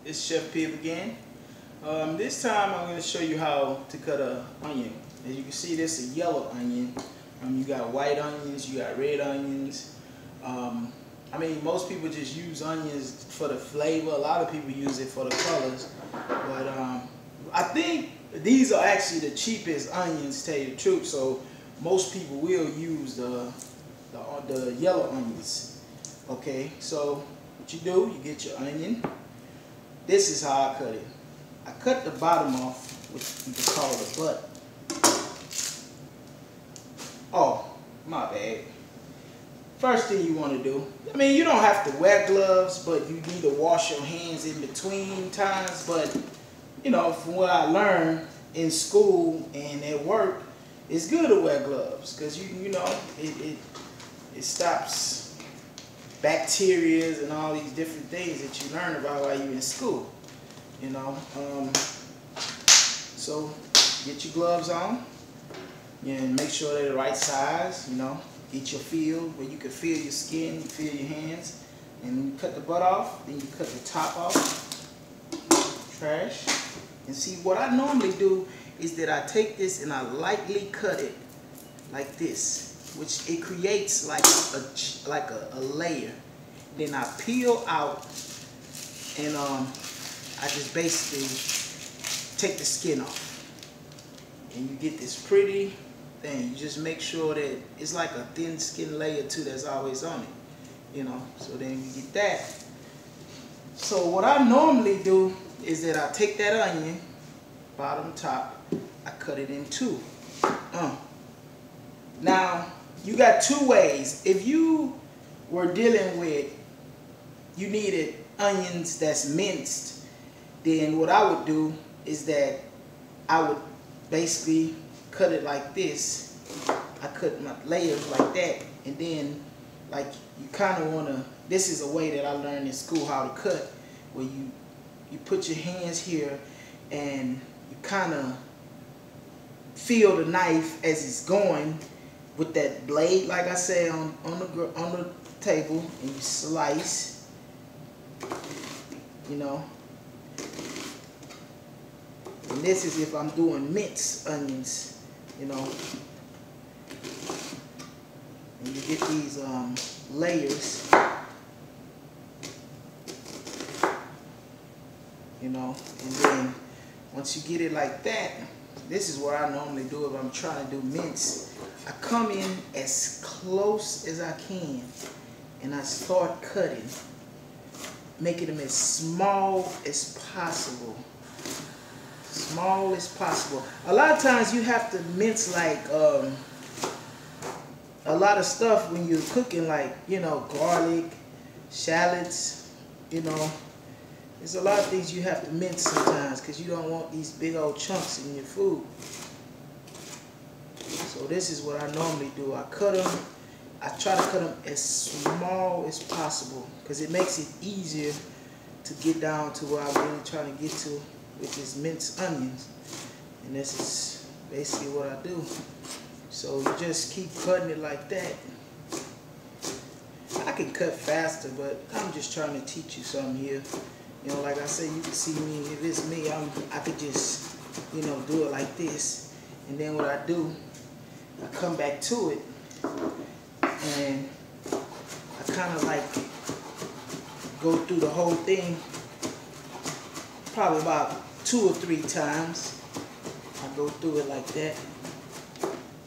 It's Chef Pibb again. This time I'm going to show you how to cut an onion. As you can see, this is a yellow onion. You got white onions, you got red onions. I mean, most people just use onions for the flavor. A lot of people use it for the colors. But I think these are actually the cheapest onions, to tell you the truth. So most people will use the yellow onions. Okay, so what you do, you get your onion. This is how I cut it. I cut the bottom off, which you can call the butt. Oh, my bad. First thing you want to do, I mean, you don't have to wear gloves, but you need to wash your hands in between times. But, you know, from what I learned in school and at work, it's good to wear gloves because, you know, it stops bacteria and all these different things that you learn about while you're in school, you know. So get your gloves on and make sure they're the right size, you know. Get your feel where you can feel your skin, feel your hands, and you cut the butt off, then you cut the top off, trash. And see, what I normally do is that I take this and I lightly cut it like this, which it creates like a layer. Then I peel out and I just basically take the skin off, and you get this pretty thing. You just make sure that it's like a thin skin layer too that's always on it, you know. So then you get that. So what I normally do is that I take that onion, bottom, top, I cut it in two. Now, you got two ways. If you were dealing with, you needed onions that's minced, then what I would do is that I would basically cut it like this. I cut my layers like that, and then like you kind of want to, this is a way that I learned in school how to cut, where you put your hands here and you kind of feel the knife as it's going with that blade, like I said, on the table, and you slice, you know. And this is if I'm doing minced onions, you know. And you get these layers, you know. And then once you get it like that, this is what I normally do if I'm trying to do mince. I come in as close as I can and I start cutting, making them as small as possible. Small as possible. A lot of times you have to mince like a lot of stuff when you're cooking, like, you know, garlic, shallots, you know. There's a lot of things you have to mince sometimes because you don't want these big old chunks in your food. So this is what I normally do. I cut them. I try to cut them as small as possible because it makes it easier to get down to where I'm really trying to get to, which is minced onions. And this is basically what I do. So you just keep cutting it like that. I can cut faster, but I'm just trying to teach you something here. You know, like I said, you can see me. If it's me, I could just, you know, do it like this. And then what I do, I come back to it, and I kind of like go through the whole thing probably about 2 or 3 times. I go through it like that,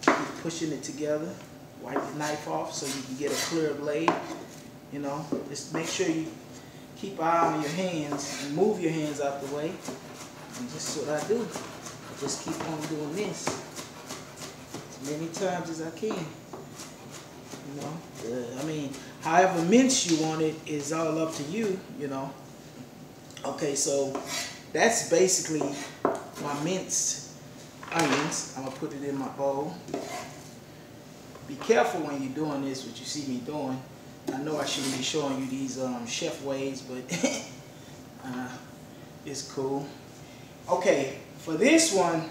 keep pushing it together, wipe the knife off so you can get a clear blade, you know. Just make sure you keep an eye on your hands and move your hands out the way. And this is what I do. I just keep on doing this as many times as I can. You know, I mean, however mince you want it is all up to you, you know. Okay, so that's basically my minced onions. I'm gonna put it in my bowl. Be careful when you're doing this, what you see me doing. I know I shouldn't be showing you these chef ways, but it's cool. Okay, for this one,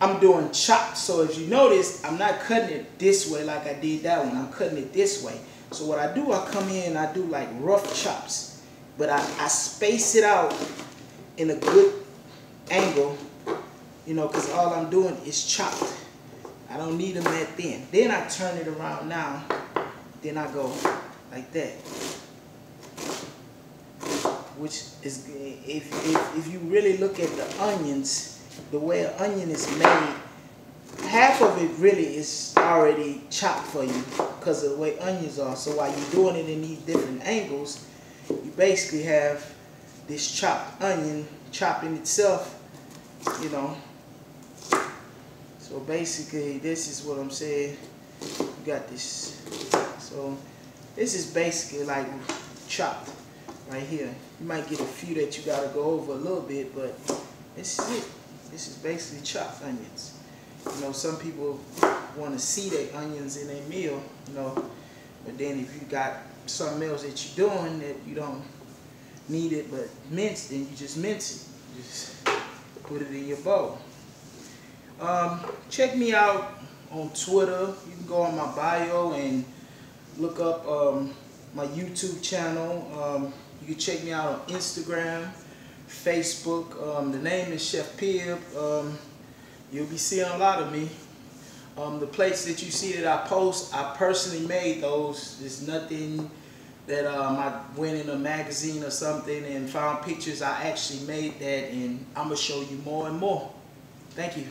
I'm doing chopped. So if you notice, I'm not cutting it this way like I did that one. I'm cutting it this way. So what I do, I come in and I do like rough chops. but I space it out in a good angle, you know, because all I'm doing is chopped. I don't need them that thin. Then I turn it around now. Then I go like that. Which is, if you really look at the onions, the way an onion is made, half of it really is already chopped for you because of the way onions are. So while you're doing it in these different angles, you basically have this chopped onion chopping itself, you know. So basically, this is what I'm saying. You got this. So this is basically like chopped right here. You might get a few that you gotta go over a little bit, but this is it. This is basically chopped onions. You know, some people want to see their onions in their meal, you know, but then if you got something else that you're doing that you don't need it but mince, then you just mince it. You just put it in your bowl. Check me out on Twitter. You can go on my bio and look up my YouTube channel. You can check me out on Instagram, Facebook. The name is Chef Pibb. You'll be seeing a lot of me. The plates that you see that I post, I personally made those. There's nothing that I went in a magazine or something and found pictures. I actually made that, and I'm going to show you more and more. Thank you.